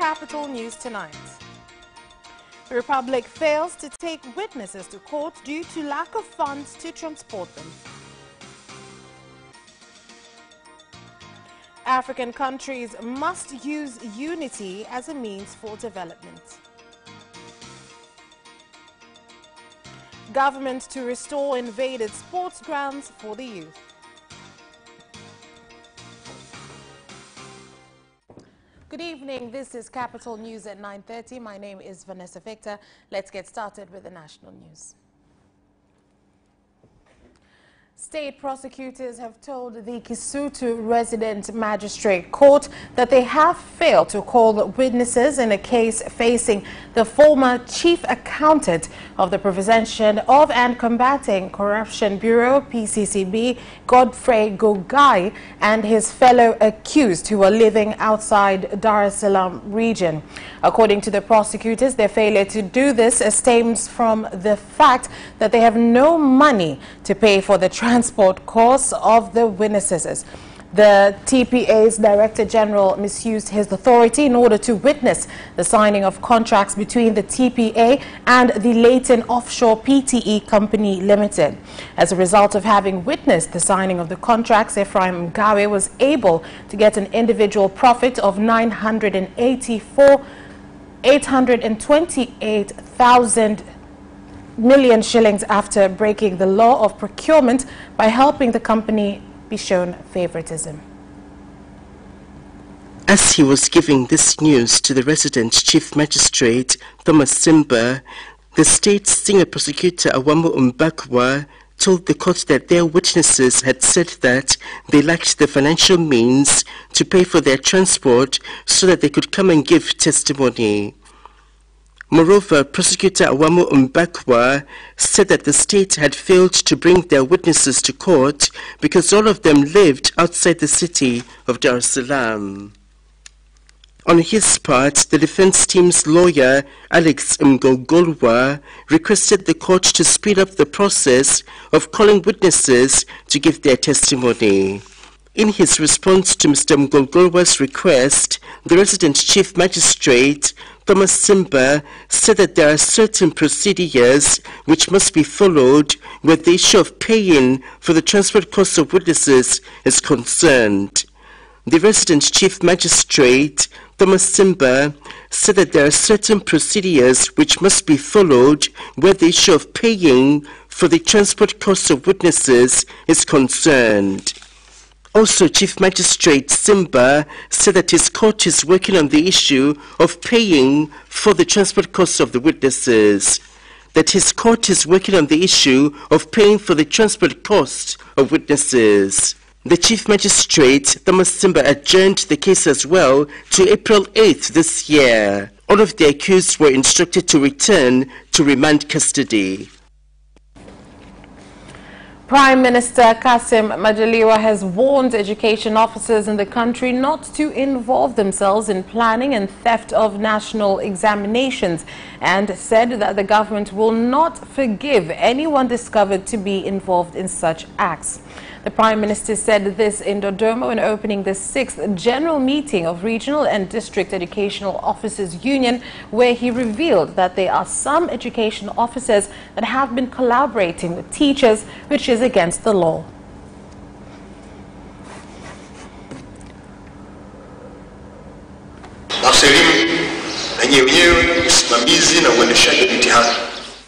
Capital News tonight. The Republic fails to take witnesses to court due to lack of funds to transport them. African countries must use unity as a means for development. Government to restore invaded sports grounds for the youth. Good evening. This is Capital News at 9:30. My name is Vanessa Victor. Let's get started with the national news. State prosecutors have told the Kisutu Resident Magistrate Court that they have failed to call witnesses in a case facing the former Chief Accountant of the Prevention of and Combating Corruption Bureau, PCCB, Godfrey Gogai, and his fellow accused who are living outside Dar es Salaam region. According to the prosecutors, their failure to do this stems from the fact that they have no money to pay for the transport costs of the witnesses. The TPA's Director General misused his authority in order to witness the signing of contracts between the TPA and the Leighton Offshore PTE Company Limited. As a result of having witnessed the signing of the contracts, Ephraim Mgawe was able to get an individual profit of 828,000 million shillings after breaking the law of procurement by helping the company be shown favoritism. As he was giving this news to the resident Chief Magistrate, Thomas Simba, the state senior prosecutor Awamu Mbakwa told the court that their witnesses had said that they lacked the financial means to pay for their transport so that they could come and give testimony. Moreover, Prosecutor Awamu Mbakwa said that the state had failed to bring their witnesses to court because all of them lived outside the city of Dar es Salaam. On his part, the defense team's lawyer, Alex Mgogolwa, requested the court to speed up the process of calling witnesses to give their testimony. In his response to Mr. Mgogolwa's request, the resident chief magistrate, Thomas Simba, said that there are certain procedures which must be followed where the issue of paying for the transport costs of witnesses is concerned. The resident chief magistrate, Thomas Simba, said that there are certain procedures which must be followed where the issue of paying for the transport costs of witnesses is concerned. Also, Chief Magistrate Simba said that his court is working on the issue of paying for the transport costs of the witnesses. The Chief Magistrate, Thomas Simba, adjourned the case as well to April 8th this year. All of the accused were instructed to return to remand custody. Prime Minister Kassim Majaliwa has warned education officers in the country not to involve themselves in planning and theft of national examinations, and said that the government will not forgive anyone discovered to be involved in such acts. The Prime Minister said this in Dodoma when opening the 6th General Meeting of Regional and District Educational Officers Union, where he revealed that there are some education officers that have been collaborating with teachers, which is against the law.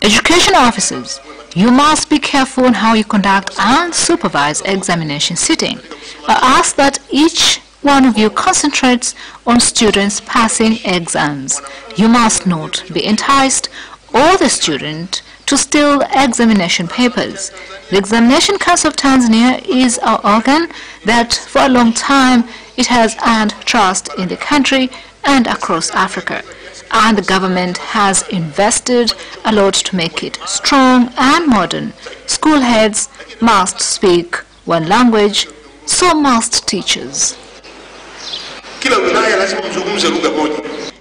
Education officers, you must be careful in how you conduct and supervise examination sitting. I ask that each one of you concentrates on students passing exams. You must not be enticed or the student to steal examination papers. The Examination Council of Tanzania is our organ that for a long time it has earned trust in the country and across Africa. And the government has invested a lot to make it strong and modern. School heads must speak one language, so must teachers.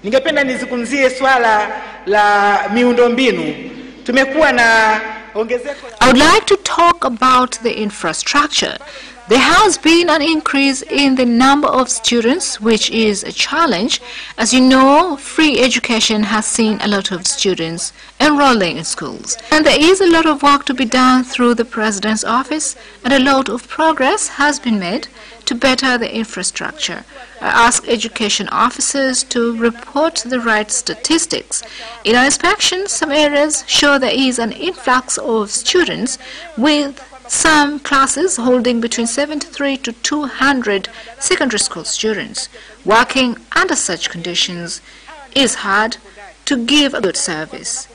Ningependa nizungumzie swala la miundombinu. Tumekuwa na ongezeko. I would like to talk about the infrastructure. There has been an increase in the number of students, which is a challenge. As you know, free education has seen a lot of students enrolling in schools. And there is a lot of work to be done through the President's office, and a lot of progress has been made to better the infrastructure. I ask education officers to report the right statistics. In our inspection, some areas show there is an influx of students, with some classes holding between 73 to 200 secondary school students. Working under such conditions is hard to give a good service.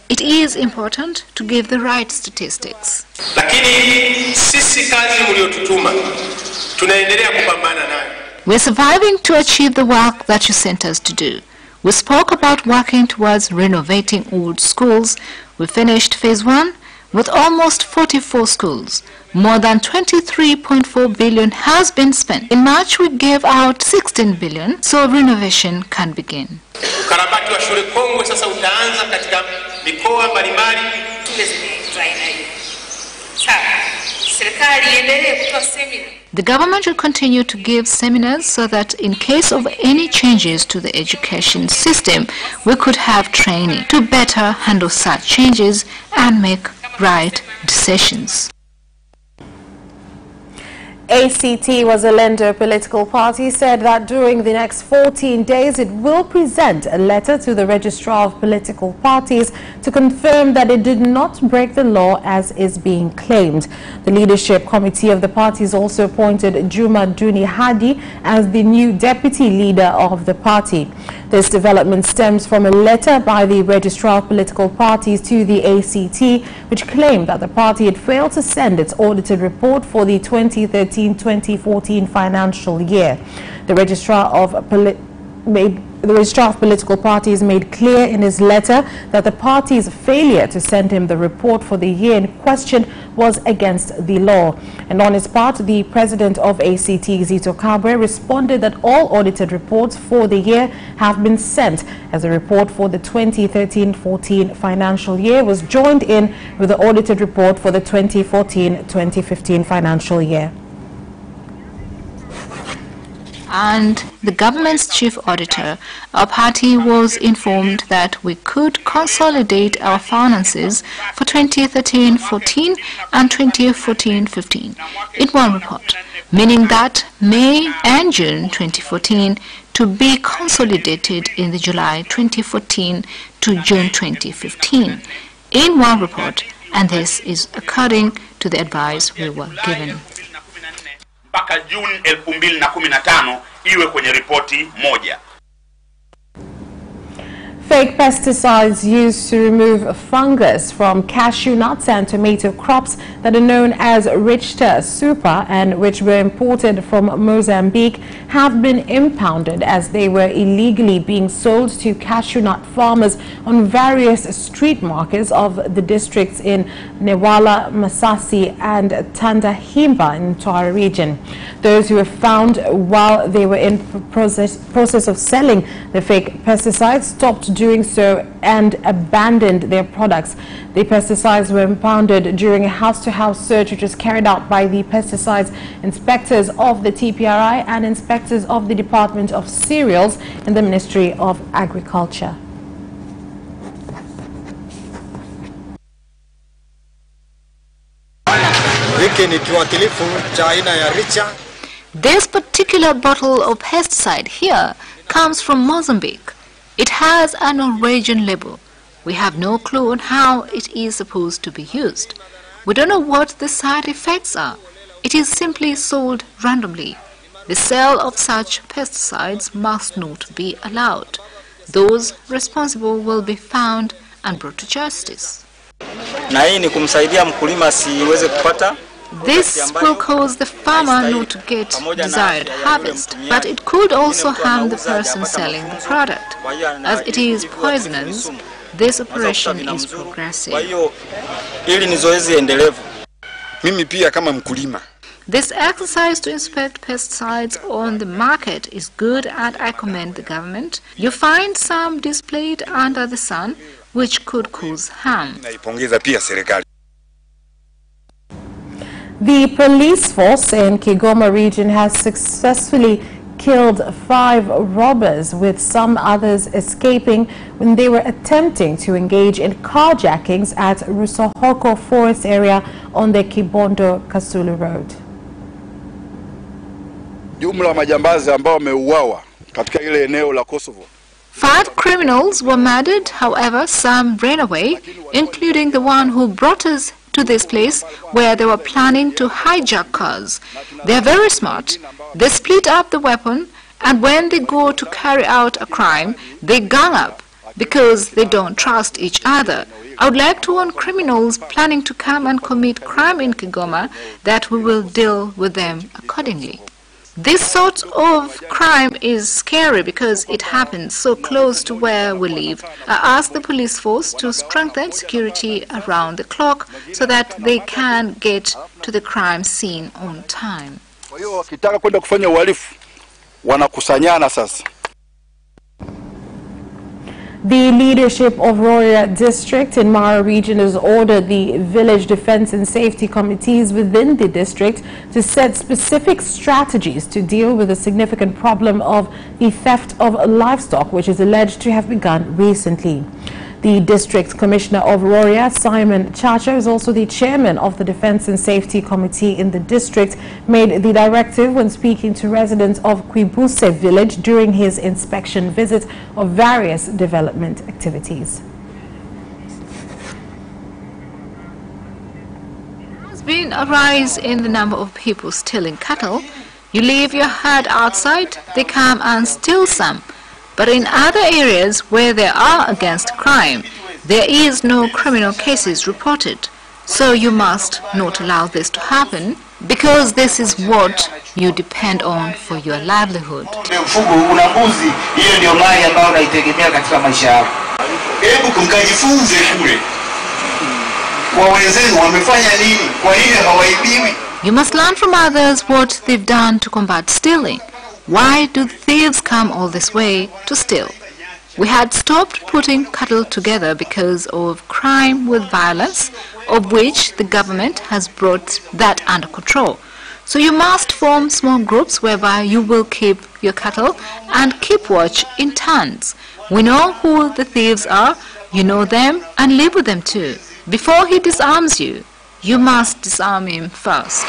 It is important to give the right statistics. We're surviving to achieve the work that you sent us to do. We spoke about working towards renovating old schools. We finished phase 1 with almost 44 schools. More than 23.4 billion has been spent. In March, we gave out 16 billion, so renovation can begin. Ukarabati wa shule kongwe sasa utaanza katika mikoa mbalimbali. The government will continue to give seminars so that in case of any changes to the education system, we could have training to better handle such changes and make right decisions. ACT Wazalendo political party said that during the next 14 days it will present a letter to the registrar of political parties to confirm that it did not break the law as is being claimed. The leadership committee of the parties also appointed Juma Duni Hadi as the new deputy leader of the party. This development stems from a letter by the registrar of political parties to the ACT, which claimed that the party had failed to send its audited report for the 2013-2014 financial year. The registrar of political parties made clear in his letter that the party's failure to send him the report for the year in question was against the law. And on his part, the president of ACT, Zito Kabwe, responded that all audited reports for the year have been sent, as the report for the 2013-14 financial year was joined in with the audited report for the 2014-2015 financial year. And the government's chief auditor, our party was informed that we could consolidate our finances for 2013-14 and 2014-15 in one report, meaning that May and June 2014 to be consolidated in the July 2014 to June 2015 in one report, and this is according to the advice we were given. Mpaka June 2015 iwe kwenye ripoti moja. Fake pesticides used to remove fungus from cashew nuts and tomato crops that are known as Richter Super and which were imported from Mozambique have been impounded as they were illegally being sold to cashew nut farmers on various street markets of the districts in Newala, Masasi and Tandahimba in Mtwara region. Those who were found while they were in process of selling the fake pesticides stopped doing so and abandoned their products. The pesticides were impounded during a house-to-house search which was carried out by the pesticides inspectors of the TPRI and inspectors of the Department of Cereals in the Ministry of Agriculture. This particular bottle of pesticide here comes from Mozambique. It has a Norwegian label. We have no clue on how it is supposed to be used. We don't know what the side effects are. It is simply sold randomly. The sale of such pesticides must not be allowed. Those responsible will be found and brought to justice. This will cause the farmer not to get desired harvest, but it could also harm the person selling the product. As it is poisonous, this operation is progressive. This exercise to inspect pesticides on the market is good, and I commend the government. You find some displayed under the sun which could cause harm. The police force in Kigoma region has successfully killed 5 robbers, with some others escaping when they were attempting to engage in carjackings at Rusohoko Forest area on the Kibondo Kasulu Road. Jumla majambazi ambao wameuawa katika ile eneo la Kosovo. 5 criminals were murdered, however some ran away, including the one who brought us to this place where they were planning to hijack cars. They are very smart. They split up the weapon, and when they go to carry out a crime, they gang up because they don't trust each other. I would like to warn criminals planning to come and commit crime in Kigoma that we will deal with them accordingly. This sort of crime is scary because it happens so close to where we live. I ask the police force to strengthen security around the clock so that they can get to the crime scene on time. Kwa hiyo wakitaka kwenda kufanya uhalifu wanakusanyana sasa. The leadership of Rorya district in Mara region has ordered the village defense and safety committees within the district to set specific strategies to deal with the significant problem of the theft of livestock, which is alleged to have begun recently. The District Commissioner of Rorya, Simon Chacha, is also the chairman of the Defense and Safety Committee in the district, made the directive when speaking to residents of Kwibuse village during his inspection visit of various development activities. There has been a rise in the number of people stealing cattle. You leave your herd outside, they come and steal some. But in other areas where they are against crime, there is no criminal cases reported. So you must not allow this to happen, because this is what you depend on for your livelihood. You must learn from others what they've done to combat stealing. Why do thieves come all this way to steal? We had stopped putting cattle together because of crime with violence, of which the government has brought that under control. So you must form small groups whereby you will keep your cattle and keep watch in turns. We know who the thieves are, you know them, and live with them too. Before he disarms you, you must disarm him first.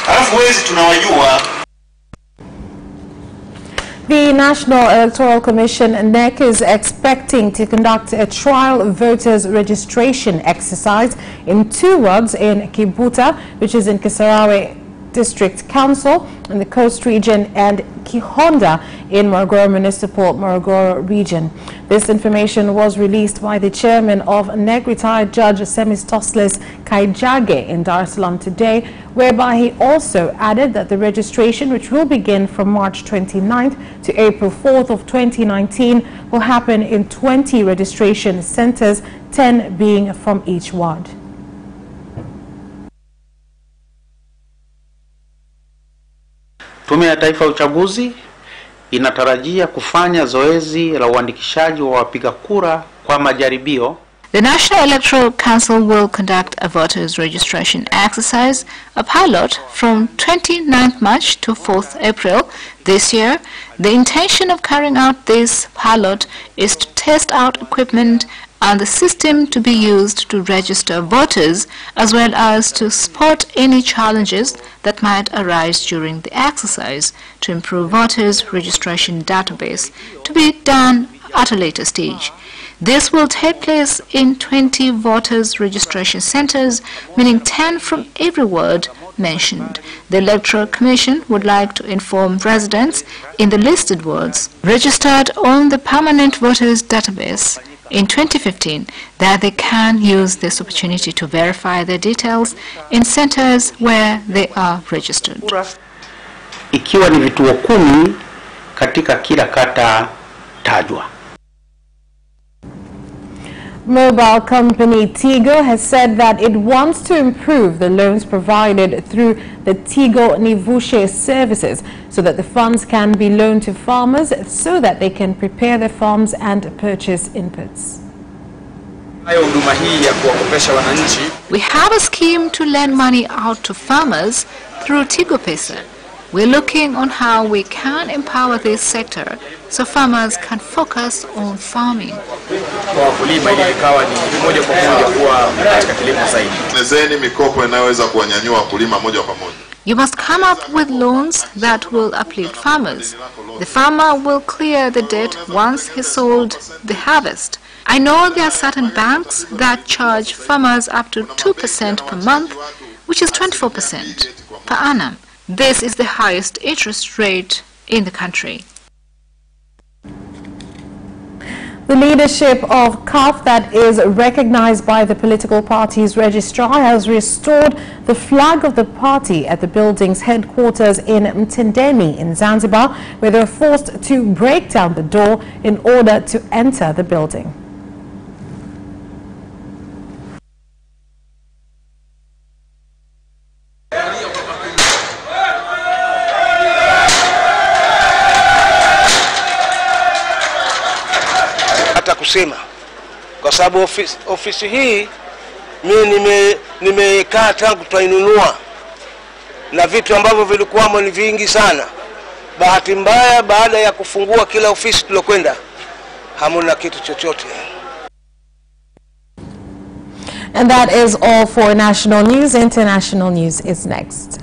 The National Electoral Commission, NEC, is expecting to conduct a trial voters registration exercise in 2 wards in Kibuta, which is in Kisarawe District Council in the Coast Region, and Kihonda in Morogoro Municipal Morogoro Region. This information was released by the chairman of NEC, retired Judge Semistosles Kaijage, in Dar es Salaam today, whereby he also added that the registration, which will begin from March 29th to April 4th of 2019, will happen in 20 registration centers, 10 being from each ward. Tume ya Taifa ya Uchaguzi inatarajia kufanya zoezi la uandikishaji wa wapiga kura kwa majaribio. The National Electoral Council will conduct a voters registration exercise, a pilot, from 29th March to 4th April this year. The intention of carrying out this pilot is to test out equipment and the system to be used to register voters, as well as to spot any challenges that might arise during the exercise to improve voters' registration database, to be done at a later stage. This will take place in 20 voters registration centers, meaning 10 from every ward mentioned. The Electoral Commission would like to inform residents in the listed wards registered on the permanent voters database in 2015 that they can use this opportunity to verify their details in centers where they are registered. Ikiwa ni vituo 10 katika kila kata tajwa. Mobile company Tigo has said that it wants to improve the loans provided through the Tigo Nivushe services so that the funds can be loaned to farmers so that they can prepare their farms and purchase inputs. We have a scheme to lend money out to farmers through Tigo Pesa, we're looking on how we can empower this sector so farmers can focus on farming. You must come up with loans that will uplift farmers. The farmer will clear the debt once he sold the harvest. I know there are certain banks that charge farmers up to 2% per month, which is 24% per annum. This is the highest interest rate in the country. The leadership of CUF, that is recognized by the political party's registrar, has restored the flag of the party at the building's headquarters in Mtendeni in Zanzibar, where they were forced to break down the door in order to enter the building. Kusema kwa sababu ofisi hii mimi nimekaa tangu tuinunua na vitu ambavyo vilikuwa ni vingi sana. Bahati mbaya baada ya kufungua kila ofisi tulokwenda hamuna kitu chochote. And that is all for national news. International news is next.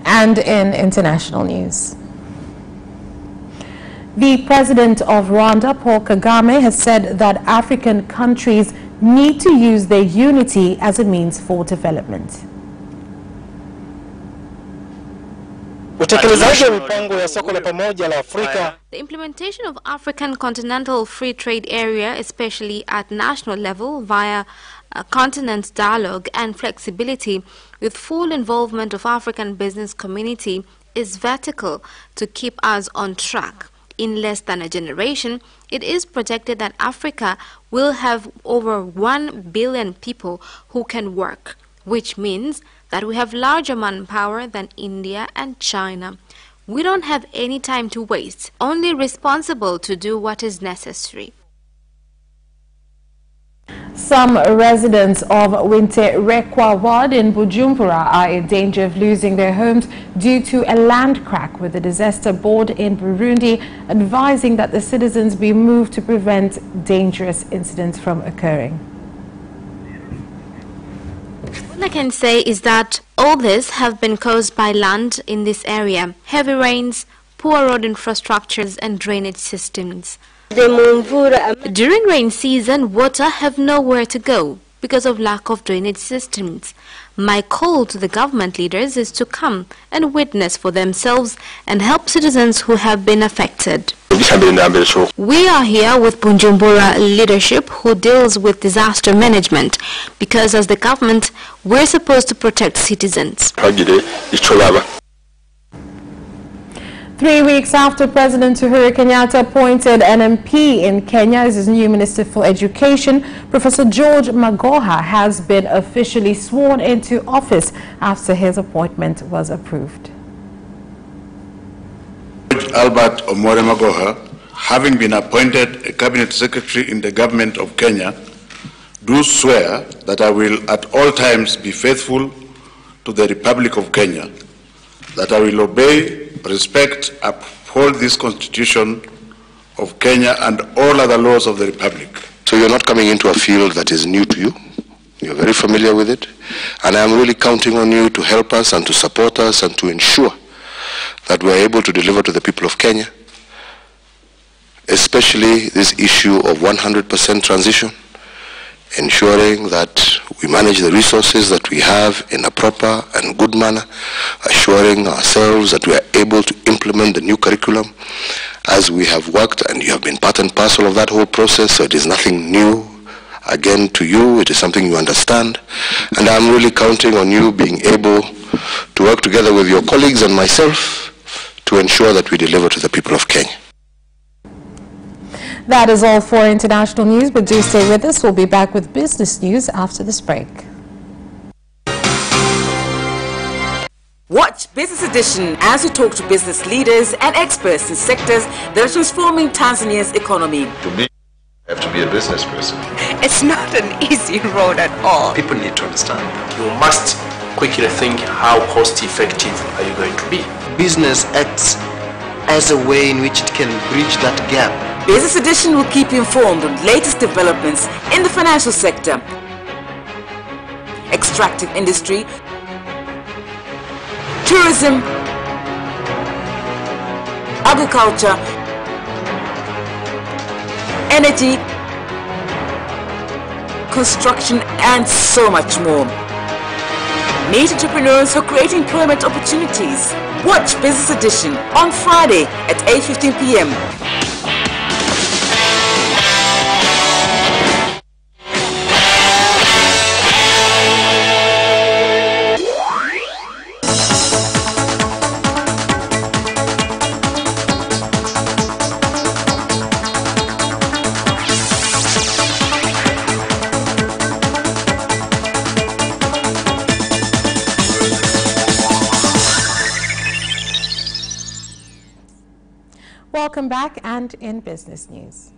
And in international news, the president of Rwanda, Paul Kagame, has said that African countries need to use their unity as a means for development. The implementation of African Continental Free Trade Area, especially at national level via continent dialogue and flexibility with full involvement of African business community, is vertical to keep us on track. In less than a generation, it is projected that Africa will have over 1 billion people who can work, which means that we have larger manpower than India and China. We don't have any time to waste, only responsible to do what is necessary. Some residents of Winterekwa Ward in Bujumbura are in danger of losing their homes due to a land crack, with the disaster board in Burundi advising that the citizens be moved to prevent dangerous incidents from occurring. All I can say is that all this have been caused by land in this area, heavy rains, poor road infrastructures and drainage systems. During rain season, water have nowhere to go because of lack of drainage systems. My call to the government leaders is to come and witness for themselves and help citizens who have been affected. We are here with Bujumbura leadership who deals with disaster management, because as the government, we're supposed to protect citizens. 3 weeks after President Uhuru Kenyatta appointed an MP in Kenya as his new Minister for Education, Professor George Magoha has been officially sworn into office after his appointment was approved. Albert Omore Magoha, having been appointed a Cabinet Secretary in the Government of Kenya, do swear that I will at all times be faithful to the Republic of Kenya, that I will obey, respect, uphold this Constitution of Kenya and all other laws of the Republic. So you're not coming into a field that is new to you. You're very familiar with it. And I'm really counting on you to help us and to support us and to ensure that we're able to deliver to the people of Kenya, especially this issue of 100% transition, ensuring that we manage the resources that we have in a proper and good manner, assuring ourselves that we are able to implement the new curriculum as we have worked, and you have been part and parcel of that whole process, so it is nothing new again to you, it is something you understand, and I'm really counting on you being able to work together with your colleagues and myself to ensure that we deliver to the people of Kenya. That is all for international news, but do stay with us. We'll be back with business news after this break. Watch Business Edition as we talk to business leaders and experts in sectors that are transforming Tanzania's economy. To be, I have to be a business person. It's not an easy road at all. People need to understand. You must quickly think, how cost effective are you going to be? Business acts as a way in which it can bridge that gap. Business Edition will keep you informed on latest developments in the financial sector, extractive industry, tourism, agriculture, energy, construction, and so much more. Meet entrepreneurs who create employment opportunities. Watch Business Edition on Friday at 8:15 p.m. Welcome back, and in business news.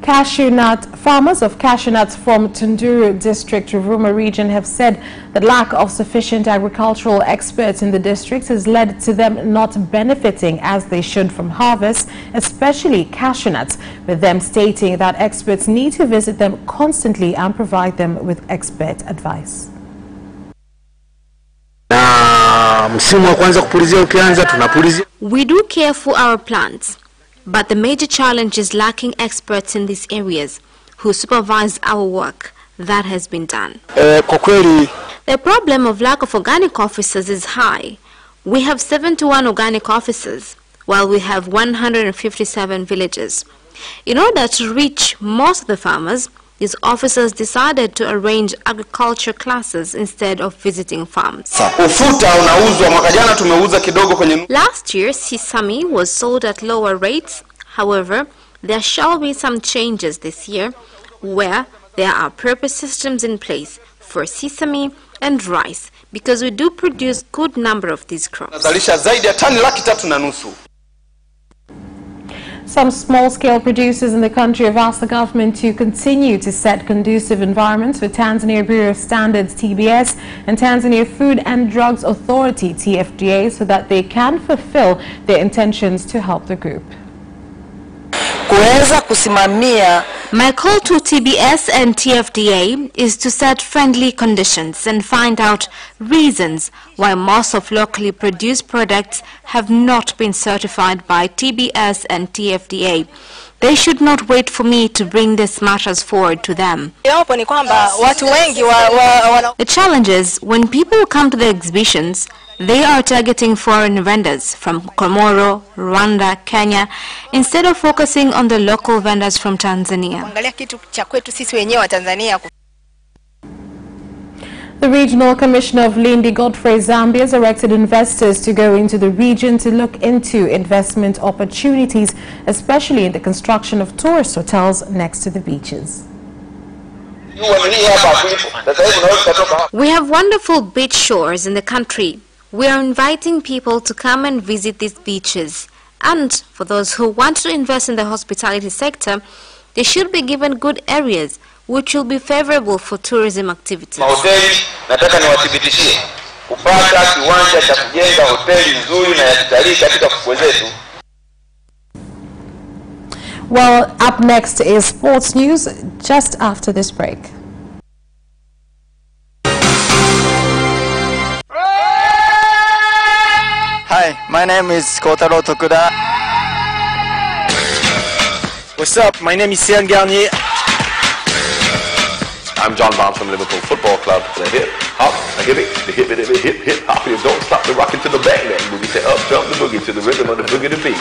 Farmers of cashew nuts from Tunduru district, Ruvuma region, have said that lack of sufficient agricultural experts in the district has led to them not benefiting as they should from harvest, especially cashew nuts, with them stating that experts need to visit them constantly and provide them with expert advice. We do care for our plants, but the major challenge is lacking experts in these areas who supervise our work that has been done. The problem of lack of organic officers is high. We have 71 organic officers, while we have 157 villages. In order to reach most of the farmers, these officers decided to arrange agriculture classes instead of visiting farms. Last year, sesame was sold at lower rates. However, there shall be some changes this year where there are proper systems in place for sesame and rice, because we do produce good number of these crops. Some small-scale producers in the country have asked the government to continue to set conducive environments for Tanzania Bureau of Standards (TBS) and Tanzania Food and Drugs Authority (TFDA) so that they can fulfill their intentions to help the group. My call to TBS and TFDA is to set friendly conditions and find out reasons why most of locally produced products have not been certified by TBS and TFDA. They should not wait for me to bring these matters forward to them. The challenge is when people come to the exhibitions, they are targeting foreign vendors from Komoro, Rwanda, Kenya, instead of focusing on the local vendors from Tanzania. The Regional Commissioner of Lindi, Godfrey Zambia, has directed investors to go into the region to look into investment opportunities, especially in the construction of tourist hotels next to the beaches. We have wonderful beach shores in the country. We are inviting people to come and visit these beaches. And for those who want to invest in the hospitality sector, they should be given good areas which will be favorable for tourism activities. Well, up next is sports news just after this break. Hi, my name is Kotaro Tokuda. What's up? My name is Céline Garnier. I'm John Barnes from Liverpool Football Club. The hip hop, a hip it, the hip it, hip hop. You don't stop the rockin' to the bang bang boogie. Say up, jump the boogie to the rhythm of the boogie to beat.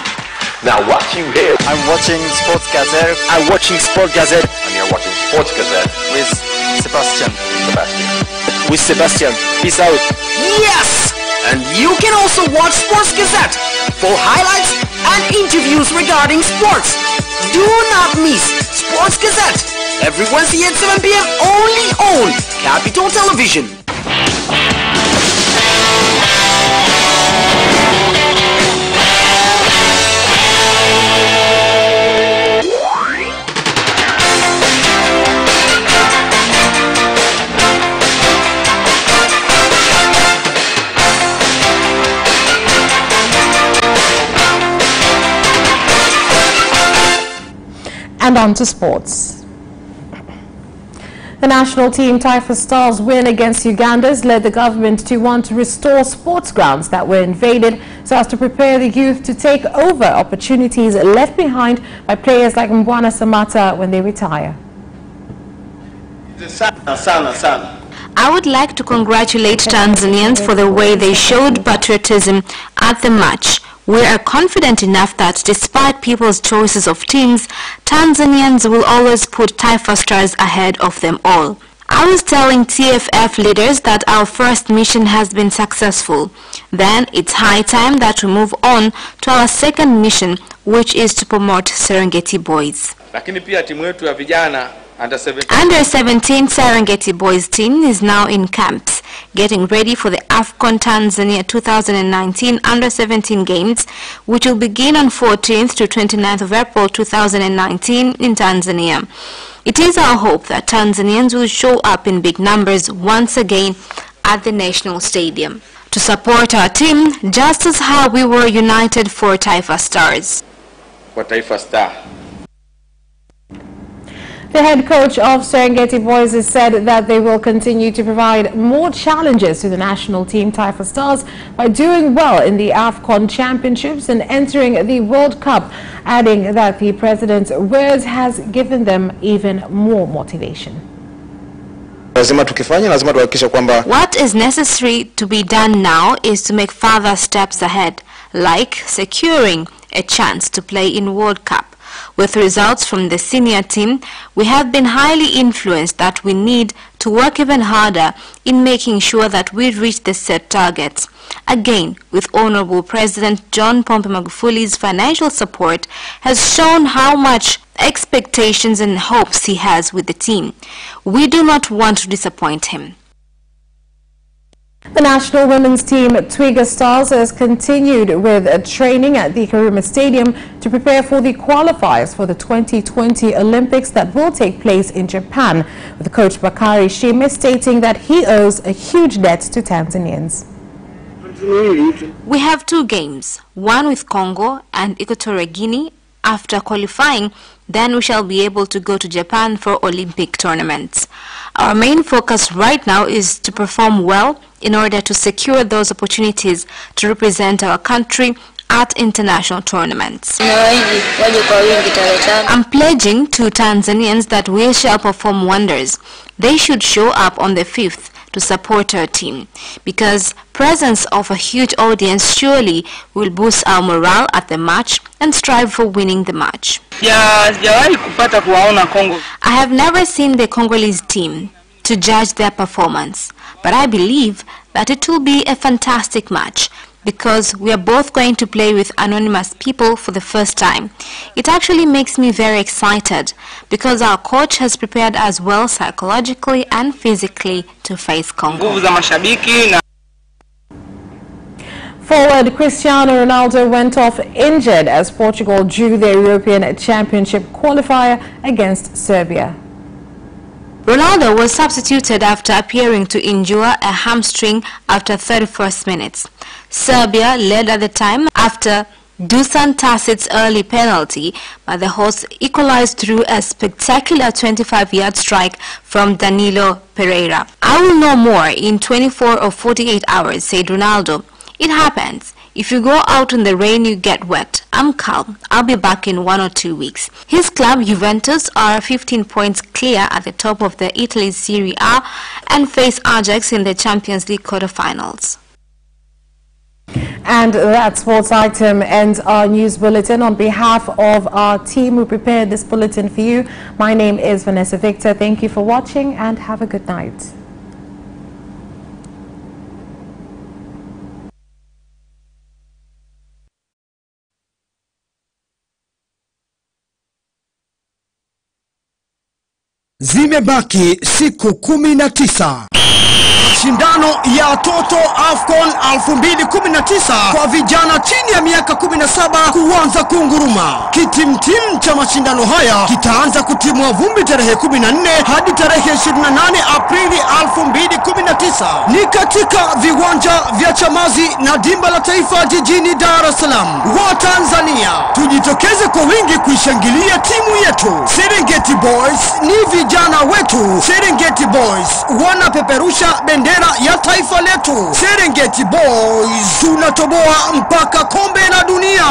Now what you hear? I'm watching Sports Gazette. I'm watching Sports Gazette. And you're watching Sports Gazette with Sebastian. With Sebastian. Peace out. Yes! And you can also watch Sports Gazette for highlights and interviews regarding sports. Do not miss Sports Gazette every Wednesday at 7 p.m. only on Capital Television. And on to sports. The national team Taifa Stars win against Ugandans led the government to want to restore sports grounds that were invaded so as to prepare the youth to take over opportunities left behind by players like Mbwana Samata when they retire. I would like to congratulate Tanzanians for the way they showed patriotism at the match. We are confident enough that despite people's choices of teams, Tanzanians will always put Taifa Stars ahead of them all. I was telling TFF leaders that our first mission has been successful. Then it's high time that we move on to our second mission, which is to promote Serengeti Boys. Under 17 Serengeti Boys team is now in camps, getting ready for the AFCON Tanzania 2019 Under-17 games, which will begin on 14th to 29th of April 2019 in Tanzania. It is our hope that Tanzanians will show up in big numbers once again at the National Stadium to support our team, just as how we were united for Taifa Stars. For Taifa Star. The head coach of Serengeti Boys has said that they will continue to provide more challenges to the national team Taifa Stars by doing well in the AFCON Championships and entering the World Cup, adding that the president's words has given them even more motivation. What is necessary to be done now is to make further steps ahead, like securing a chance to play in World Cup. With results from the senior team, we have been highly influenced that we need to work even harder in making sure that we reach the set targets. Again, with Honorable President John Pombe Magufuli's financial support has shown how much expectations and hopes he has with the team. We do not want to disappoint him. The national women's team Twiga Stars has continued with training at the Karuma Stadium to prepare for the qualifiers for the 2020 Olympics that will take place in Japan, with coach Bakari Shime stating that he owes a huge debt to Tanzanians. We have two games, one with Congo and Equatorial Guinea. After qualifying, then we shall be able to go to Japan for Olympic tournaments. Our main focus right now is to perform well in order to secure those opportunities to represent our country at international tournaments. I'm pledging to Tanzanians that we shall perform wonders. They should show up on the 5th to support our team, because presence of a huge audience surely will boost our morale at the match and strive for winning the match. I have never seen the Congolese team to judge their performance, but I believe that it will be a fantastic match because we are both going to play with anonymous people for the first time. It actually makes me very excited because our coach has prepared us well psychologically and physically to face Congo. Forward Cristiano Ronaldo went off injured as Portugal drew the European Championship qualifier against Serbia. Ronaldo was substituted after appearing to injure a hamstring after 31st minutes. Serbia led at the time after Dusan Tasic's early penalty, but the hosts equalized through a spectacular 25-yard strike from Danilo Pereira. I will know more in 24 or 48 hours, said Ronaldo. It happens. If you go out in the rain, you get wet. I'm calm. I'll be back in 1 or 2 weeks. His club, Juventus, are 15 points clear at the top of the Italy's Serie A and face Ajax in the Champions League quarterfinals. And that sports item ends our news bulletin. On behalf of our team who prepared this bulletin for you, my name is Vanessa Victor. Thank you for watching and have a good night. Zimebaki siku 19. mashindano ya Toto AFCON 2019 kwa vijana chini ya miaka 17 kuanza kunguruma. Kitimtim cha mashindano haya kitaanza kutimua vumbi tarehe 14 hadi tarehe 28 Aprili 2019. Ni katika viwanja vya Chamazi na dimba la Taifa jijini Dar es Salaam. Wa Tanzania, tujitokeze kwa wingi kuishangilia timu yetu. Serengeti Boys ni vijana wetu. Serengeti Boys wanapeperusha bendera ya taifa letu. Serengeti Boys tunatoboa mpaka kombe la dunia.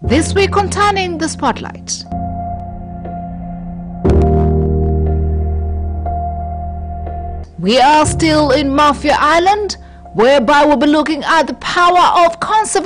This week on Turning the Spotlight. We are still in Mafia Island, whereby we'll be looking at the power of conservation.